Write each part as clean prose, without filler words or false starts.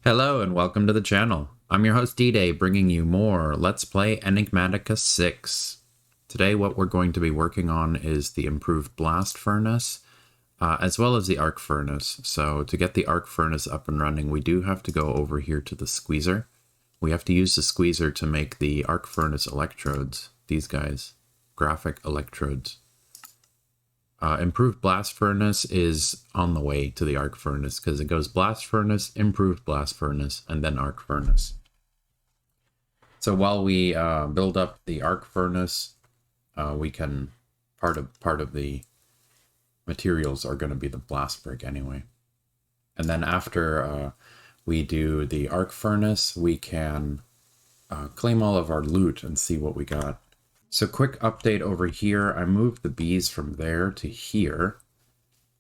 Hello and welcome to the channel. I'm your host D-Day, bringing you more Let's Play Enigmatica 6. Today what we're going to be working on is the improved blast furnace, as well as the arc furnace. So to get the arc furnace up and running, we do have to go over here to the squeezer. We have to use the squeezer to make the arc furnace electrodes, these guys, graphic electrodes. Improved blast furnace is on the way to the arc furnace because it goes blast furnace, improved blast furnace, and then arc furnace. So while we build up the arc furnace, we can part of the materials are going to be the blast brick anyway. And then after we do the arc furnace, we can claim all of our loot and see what we got. So quick update over here, I moved the bees from there to here.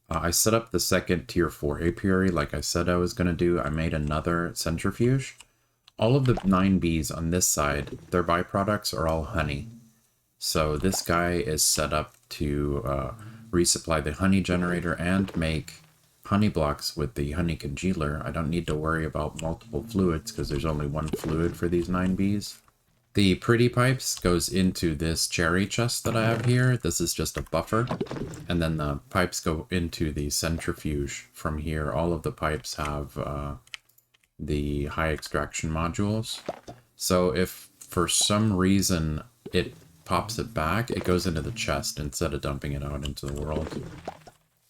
I set up the second tier 4 apiary like I said I was going to do. I made another centrifuge. All of the 9 bees on this side, their byproducts are all honey. So this guy is set up to resupply the honey generator and make honey blocks with the honey congealer. I don't need to worry about multiple fluids because there's only one fluid for these 9 bees. The pretty pipes goes into this cherry chest that I have here. This is just a buffer. And then the pipes go into the centrifuge from here. All of the pipes have the high extraction modules. So if for some reason it pops it back, it goes into the chest instead of dumping it out into the world.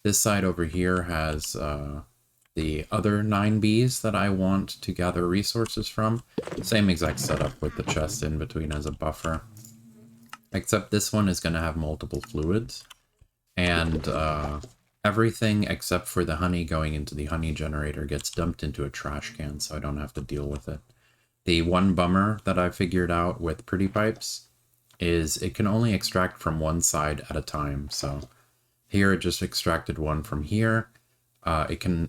This side over here has the other 9 bees that I want to gather resources from. Same exact setup with the chest in between as a buffer. Except this one is going to have multiple fluids. And everything except for the honey going into the honey generator gets dumped into a trash can, so I don't have to deal with it. The one bummer that I figured out with pretty pipes is it can only extract from one side at a time. So here it just extracted one from here. It can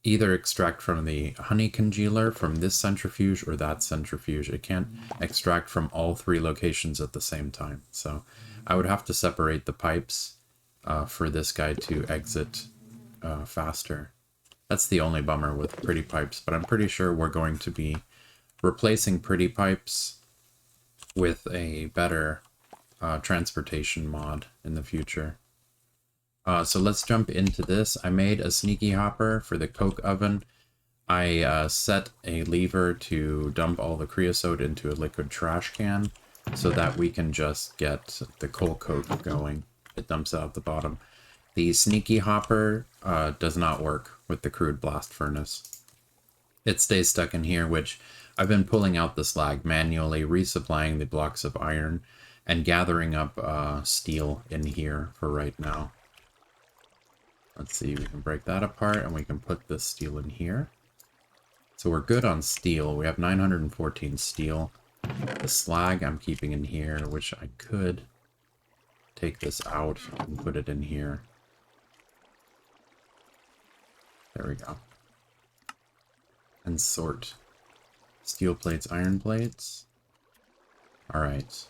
either extract from the honey congealer from this centrifuge or that centrifuge. It can't extract from all 3 locations at the same time. So I would have to separate the pipes for this guy to exit faster. That's the only bummer with pretty pipes, but I'm pretty sure we're going to be replacing pretty pipes with a better transportation mod in the future. So let's jump into this. I made a sneaky hopper for the coke oven. I set a lever to dump all the creosote into a liquid trash can so that we can just get the coal coke going. It dumps out the bottom. The sneaky hopper does not work with the crude blast furnace. It stays stuck in here, which I've been pulling out the slag manually, resupplying the blocks of iron, and gathering up steel in here for right now. Let's see, we can break that apart and we can put this steel in here. So we're good on steel. We have 914 steel. The slag I'm keeping in here, which I could take this out and put it in here. There we go. And sort. Steel plates, iron plates. Alright.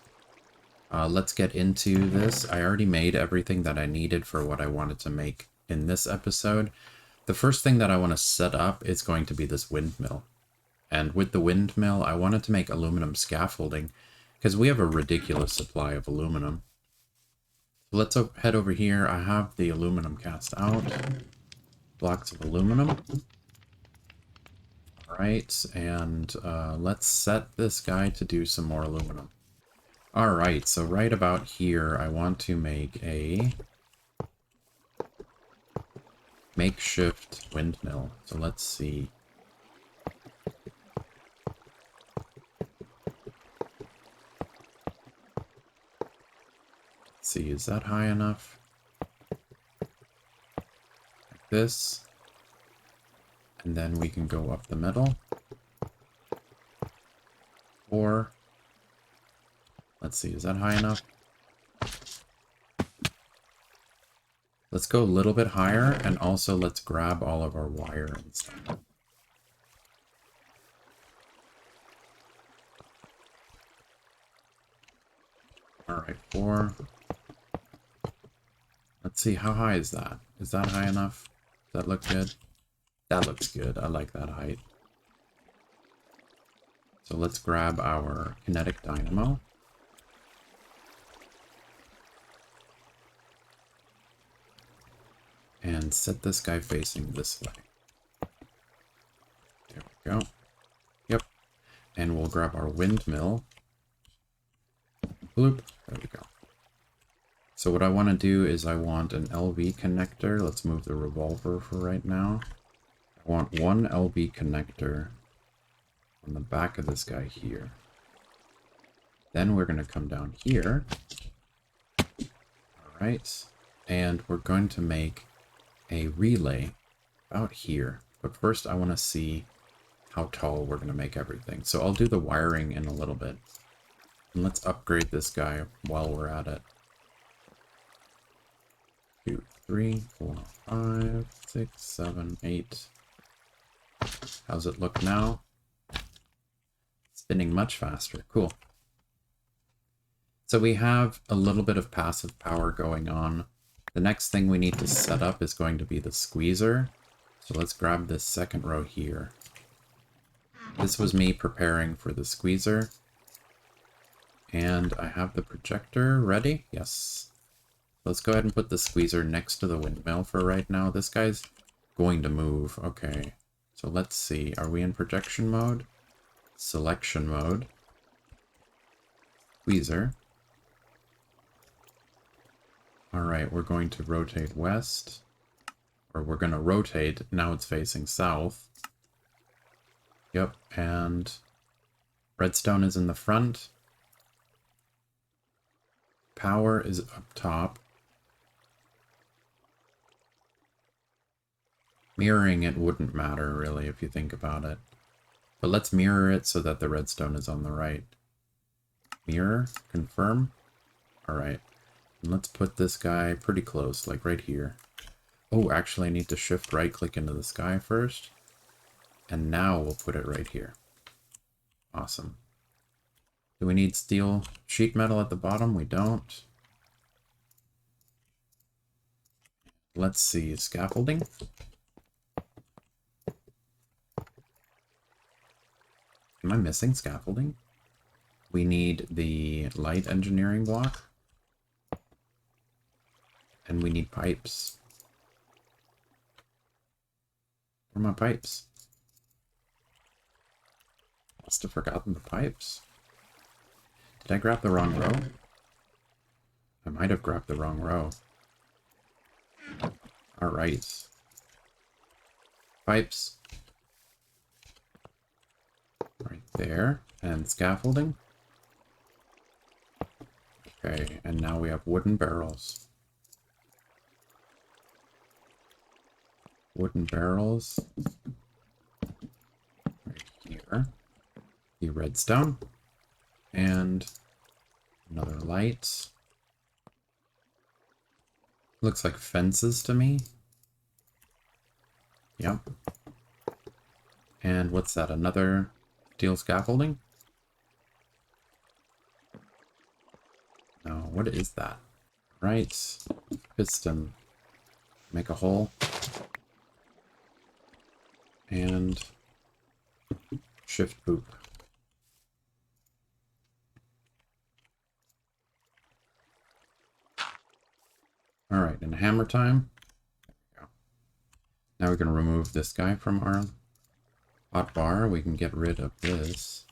Let's get into this. I already made everything that I needed for what I wanted to make in this episode. The first thing that I want to set up is going to be this windmill. And with the windmill, I wanted to make aluminum scaffolding because we have a ridiculous supply of aluminum. So let's head over here. I have the aluminum cast out. Blocks of aluminum. Alright, and let's set this guy to do some more aluminum. Alright, so right about here, I want to make a makeshift windmill. So let's see. Let's see, is that high enough? Like this. And then we can go up the middle. Or, let's see, is that high enough? Let's go a little bit higher, and also let's grab all of our wire and stuff. Alright, 4. Let's see, how high is that? Is that high enough? Does that look good? That looks good. I like that height. So let's grab our kinetic dynamo. And set this guy facing this way. There we go. Yep. And we'll grab our windmill. Bloop. There we go. So what I want to do is I want an LV connector. Let's move the revolver for right now. I want one LV connector on the back of this guy here. Then we're going to come down here. Alright. And we're going to make a relay out here. But first I want to see how tall we're going to make everything. So I'll do the wiring in a little bit. And let's upgrade this guy while we're at it. 2, 3, 4, 5, 6, 7, 8. How's it look now? Spinning much faster. Cool. So we have a little bit of passive power going on. The next thing we need to set up is going to be the squeezer. So let's grab this second row here. This was me preparing for the squeezer. And I have the projector ready. Yes. Let's go ahead and put the squeezer next to the windmill for right now. This guy's going to move. Okay. So let's see. Are we in projection mode? Selection mode. Squeezer. Alright, we're going to rotate west. Or we're going to rotate. Now it's facing south. Yep, and redstone is in the front. Power is up top. Mirroring it wouldn't matter, really, if you think about it. But let's mirror it so that the redstone is on the right. Mirror, confirm. Alright. And let's put this guy pretty close, like right here. Oh, actually I need to shift right-click into the sky first. And now we'll put it right here. Awesome. Do we need steel sheet metal at the bottom? We don't. Let's see, scaffolding. Am I missing scaffolding? We need the light engineering block. And we need pipes. Where are my pipes? Must have forgotten the pipes. Did I grab the wrong row? I might have grabbed the wrong row. Alright. Pipes. Right there. And scaffolding. Okay, and now we have wooden barrels. Wooden barrels. Right here. The redstone. And another light. Looks like fences to me. Yep. And what's that? Another steel scaffolding? No, what is that? Right. Piston. Make a hole. And shift boop. Alright, and hammer time. There we go. Now we can remove this guy from our hotbar. We can get rid of this.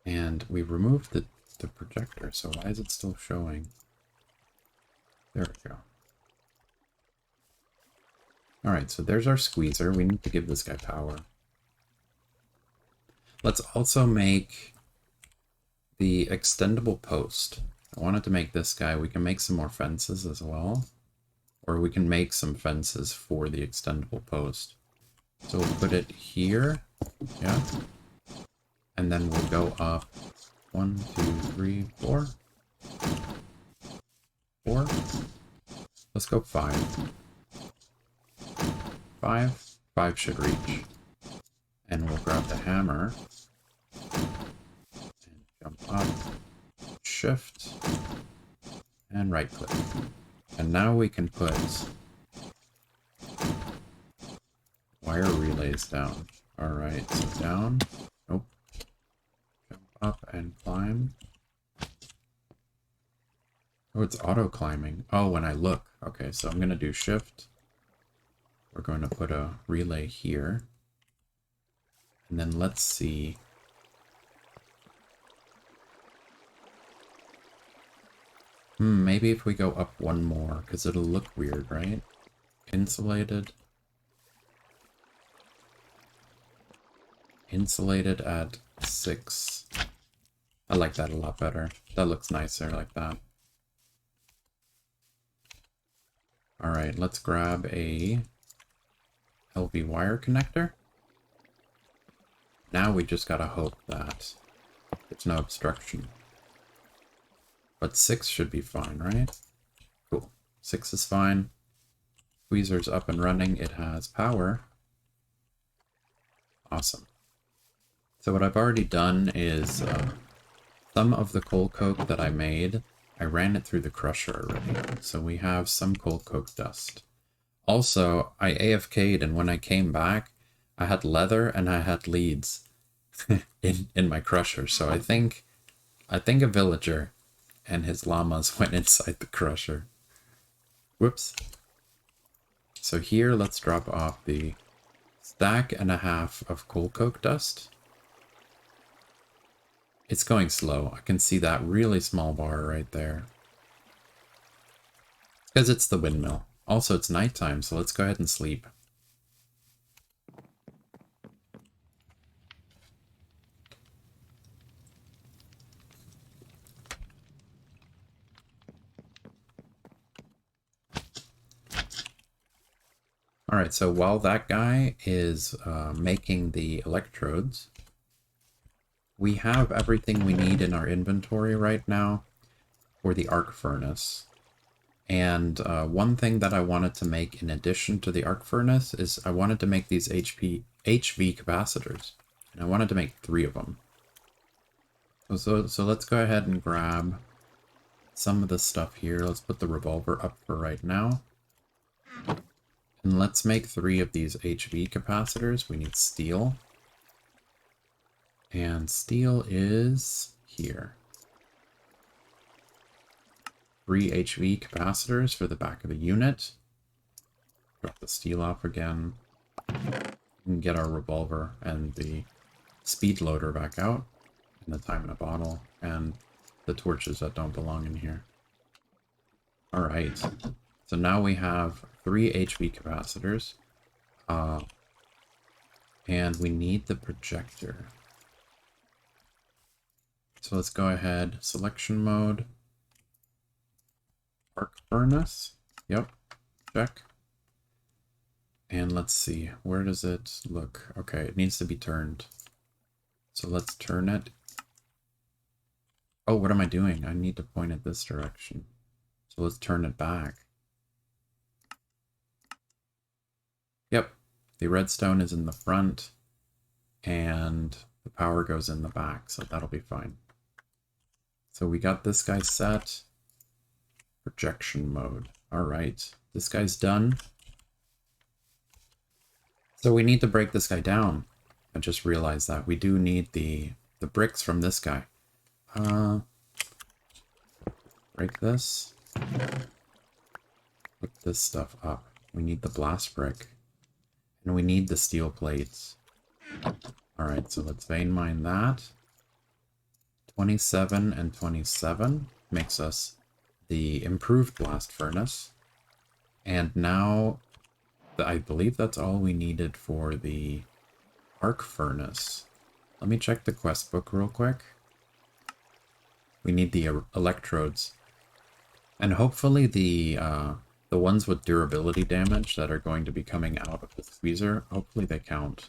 And we removed the projector, so why is it still showing? There we go. Alright, so there's our squeezer. We need to give this guy power. Let's also make the extendable post. I wanted to make this guy. We can make some more fences as well. Or we can make some fences for the extendable post. So we'll put it here. Yeah. And then we'll go up 1, 2, 3, 4. 4. Let's go 5. 5. 5 should reach. And we'll grab the hammer. And jump up. Shift. And right click. And now we can put wire relays down. Alright, so down. Nope. Up and climb. Oh, it's auto climbing. Oh, when I look. Okay, so I'm going to do shift. We're going to put a relay here. And then let's see. Maybe if we go up one more, because it'll look weird, right? Insulated. Insulated at 6. I like that a lot better. That looks nicer like that. Alright, let's grab a LV wire connector. Now we just gotta hope that there's no obstruction. But 6 should be fine, right? Cool. 6 is fine. Tweezer's up and running. It has power. Awesome. So what I've already done is some of the coal coke that I made, I ran it through the crusher already. So we have some coal coke dust. Also, I AFK'd, and when I came back, I had leather and I had leads in my crusher. So I think a villager and his llamas went inside the crusher. Whoops. So here, let's drop off the 1.5 stacks of coal coke dust. It's going slow. I can see that really small bar right there. Because it's the windmill. Also, it's nighttime, so let's go ahead and sleep. Alright, so while that guy is making the electrodes, we have everything we need in our inventory right now for the arc furnace. And one thing that I wanted to make in addition to the arc furnace is I wanted to make these HV capacitors. And I wanted to make 3 of them. So let's go ahead and grab some of the stuff here. Let's put the revolver up for right now. And let's make 3 of these HV capacitors. We need steel. And steel is here. 3 HV capacitors for the back of the unit. Drop the steel off again. And get our revolver and the speed loader back out. And the time in a bottle. And the torches that don't belong in here. Alright. So now we have 3 HV capacitors. And we need the projector. So let's go ahead. Selection mode. Arc Furnace. Yep. Check. And let's see. Where does it look? Okay, it needs to be turned. So let's turn it. Oh, what am I doing? I need to point it this direction. So let's turn it back. Yep. The redstone is in the front. And the power goes in the back. So that'll be fine. So we got this guy set. Projection mode. Alright. This guy's done. So we need to break this guy down. I just realized that. We do need the bricks from this guy. Break this. Put this stuff up. We need the blast brick. And we need the steel plates. Alright, so let's vein mine that. 27 and 27 makes us the improved blast furnace. And now, I believe that's all we needed for the arc furnace. Let me check the quest book real quick. We need the electrodes. And hopefully the ones with durability damage that are going to be coming out of the tweezer, hopefully they count.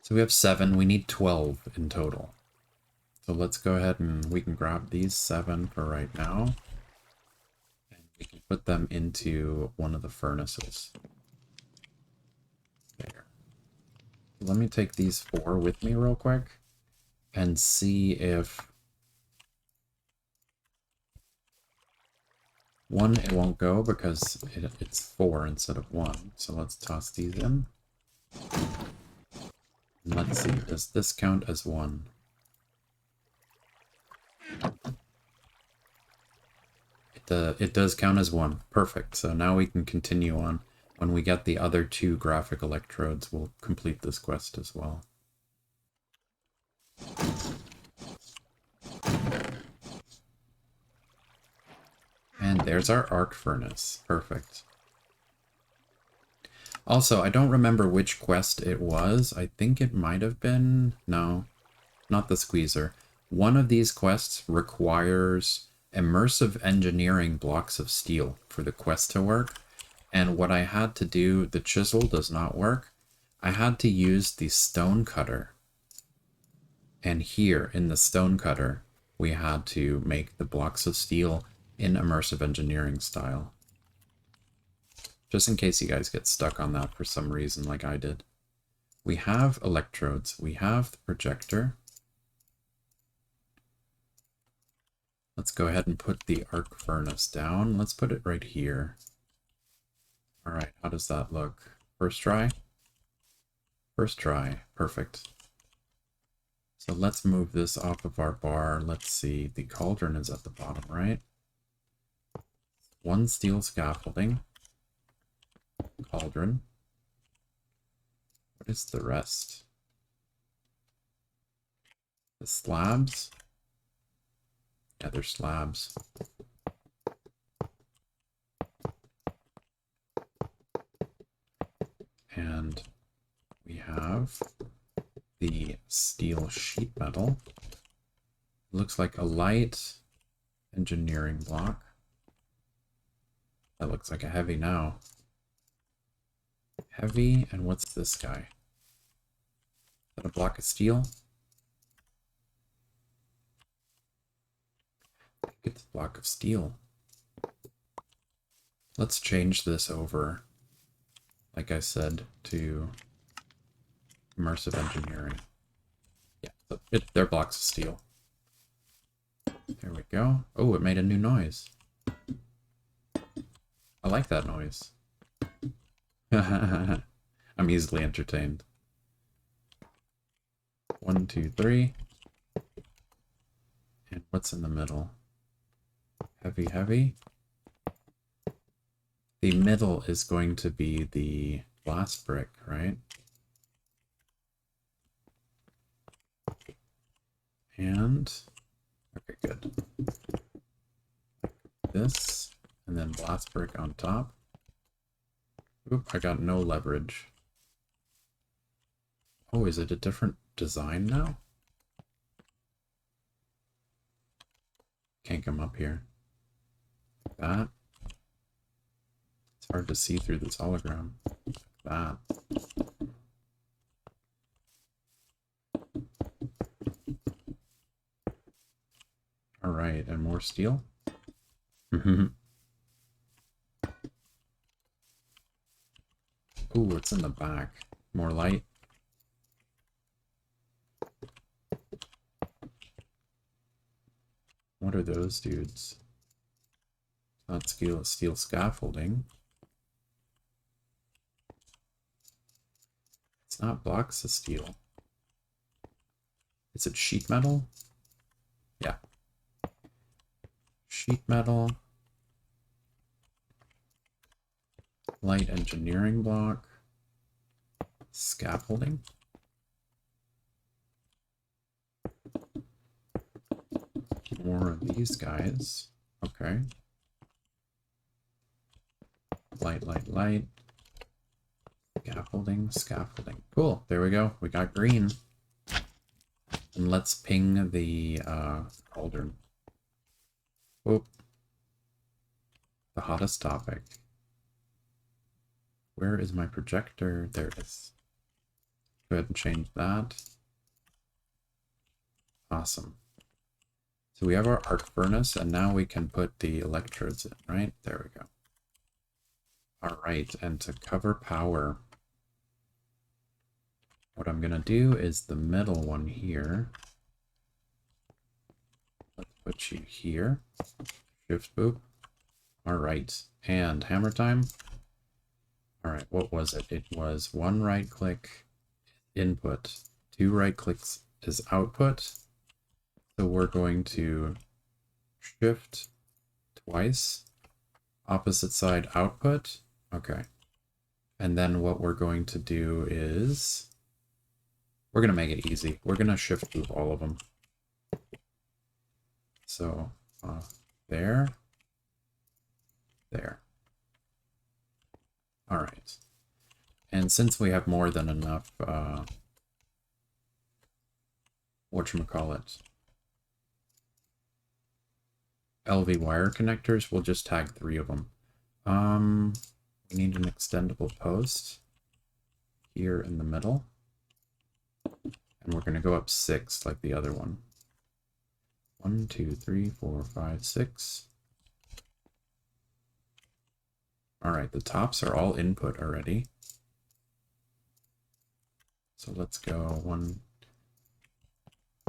So we have 7, we need 12 in total. So let's go ahead and we can grab these 7 for right now. And we can put them into one of the furnaces. There. Let me take these 4 with me real quick and see if one, it won't go because it's 4 instead of 1. So let's toss these in. And let's see, does this count as one? It does count as one. Perfect. So now we can continue on. When we get the other two graphic electrodes, we'll complete this quest as well. And there's our arc furnace. Perfect. Also, I don't remember which quest it was. I think it might have been... No, not the squeezer. One of these quests requires immersive engineering blocks of steel for the quest to work. And what I had to do, the chisel does not work. I had to use the stone cutter. And here in the stone cutter, we had to make the blocks of steel in immersive engineering style. Just in case you guys get stuck on that for some reason like I did. We have electrodes. We have the projector. Let's go ahead and put the arc furnace down. Let's put it right here. All right, how does that look? First try? First try. Perfect. So let's move this off of our bar. Let's see. The cauldron is at the bottom, right? One steel scaffolding. Cauldron. What is the rest? The slabs? Yeah, they're slabs. And we have the steel sheet metal. Looks like a light engineering block. That looks like a heavy now. Heavy, and what's this guy? Is that a block of steel? I think it's a block of steel. Let's change this over, like I said, to immersive engineering. Yeah, they're blocks of steel. There we go. Oh, it made a new noise. I like that noise. I'm easily entertained. 1, 2, 3. And what's in the middle? Heavy, heavy. The middle is going to be the blast brick, right? And, okay, good. This, and then blast brick on top. Oop, I got no leverage. Oh, is it a different design now? Can't come up here. Like that. It's hard to see through this hologram. Like that. Alright, and more steel. Ooh, what's in the back? More light. What are those dudes? Not steel scaffolding. It's not blocks of steel. Is it sheet metal? Yeah. Sheet metal. Light engineering block. Scaffolding. More of these guys. Okay. Light, light, light. Scaffolding, scaffolding. Cool. There we go. We got green. And let's ping the cauldron. Whoop. The hottest topic. Where is my projector? There it is. Go ahead and change that. Awesome. So we have our arc furnace, and now we can put the electrodes in, right? There we go. All right, and to cover power, what I'm going to do is the middle one here. Let's put you here. Shift boop. All right, and hammer time. All right, what was it? It was one right click, input, 2 right clicks is output. So we're going to shift twice, opposite side output. Okay. And then what we're going to do is we're going to make it easy. We're going to shift loop all of them. So there. All right. And since we have more than enough, whatchamacallit, LV wire connectors, we'll just tag 3 of them. We need an extendable post here in the middle. And we're going to go up 6 like the other one. 1, 2, 3, 4, 5, 6. All right, the tops are all input already. So let's go 1,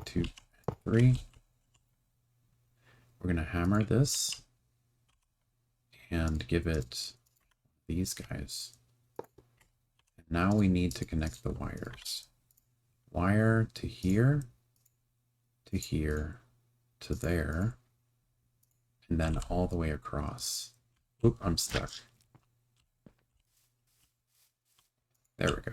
2, 3. We're going to hammer this and give it these guys. And now we need to connect the wires. Wire to here, to here, to there, and then all the way across. Oop, I'm stuck. There we go.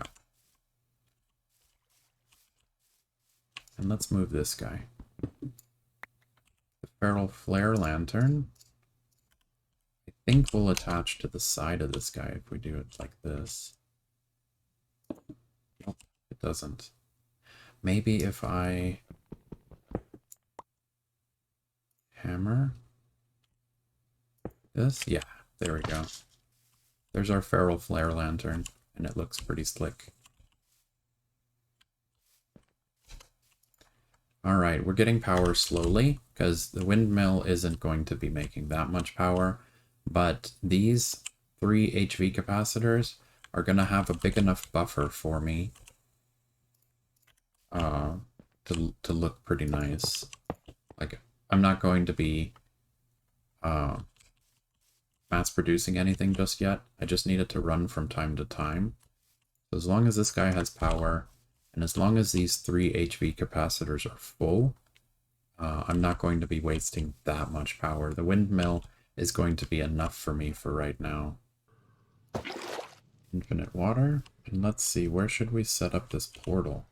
And let's move this guy. The feral flare lantern, I think we'll attach to the side of this guy if we do it like this. Nope, it doesn't. Maybe if I hammer this, yeah, there we go. There's our feral flare lantern, and it looks pretty slick. All right, we're getting power slowly because the windmill isn't going to be making that much power, but these 3 HV capacitors are going to have a big enough buffer for me to look pretty nice. Like, I'm not going to be mass producing anything just yet. I just need it to run from time to time. So as long as this guy has power, and as long as these 3 HV capacitors are full, I'm not going to be wasting that much power. The windmill is going to be enough for me for right now. Infinite water. And let's see, where should we set up this portal?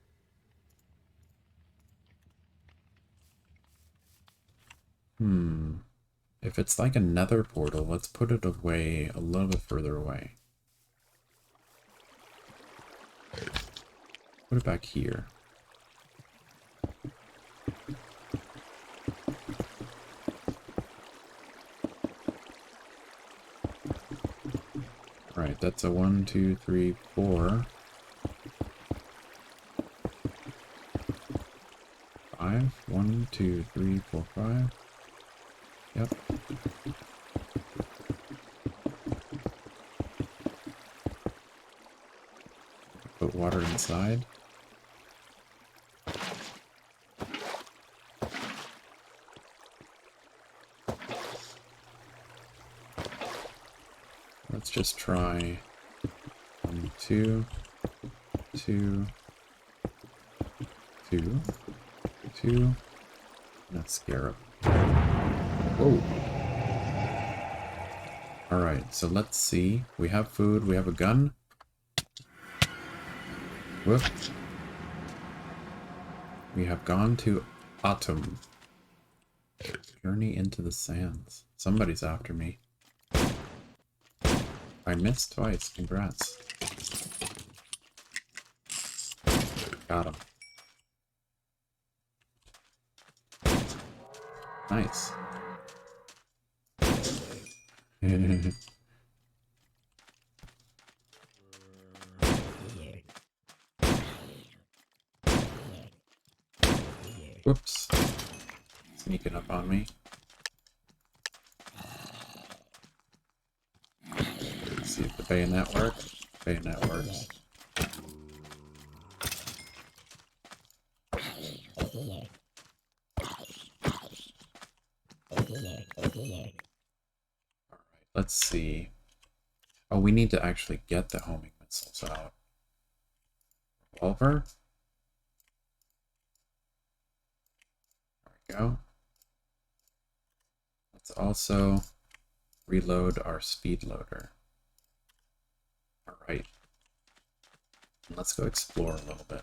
If it's like a nether portal, let's put it away a little bit further away. Put it back here. Right, that's a 1, 2, 3, 4, 5. 1, 2, 3, 4, 5. Yep. Put water inside. Let's just try 1, 2, 2, 2, 2, and a scarab. Whoa! Alright, so let's see. We have food, we have a gun. Whoop. We have gone to Atum. Journey into the sands. Somebody's after me. I missed twice. Congrats. Got him. Nice. Whoops. Sneaking up on me. Let's see if the bayonet works. Bayonet works. Alright, let's see. Oh, we need to actually get the homing missiles out. Revolver? go. Let's also reload our speed loader. All right. Let's go explore a little bit.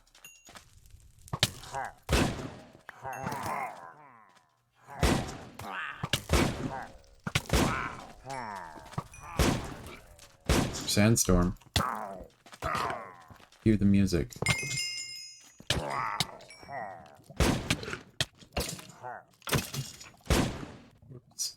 Sandstorm. Cue the music. Oops.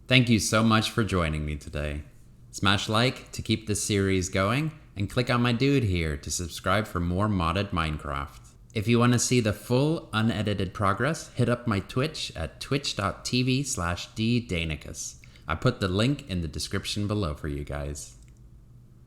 Thank you so much for joining me today. Smash like to keep this series going, and click on my dude here to subscribe for more modded Minecraft. If you want to see the full unedited progress, hit up my Twitch at twitch.tv/ddanicus. I put the link in the description below for you guys.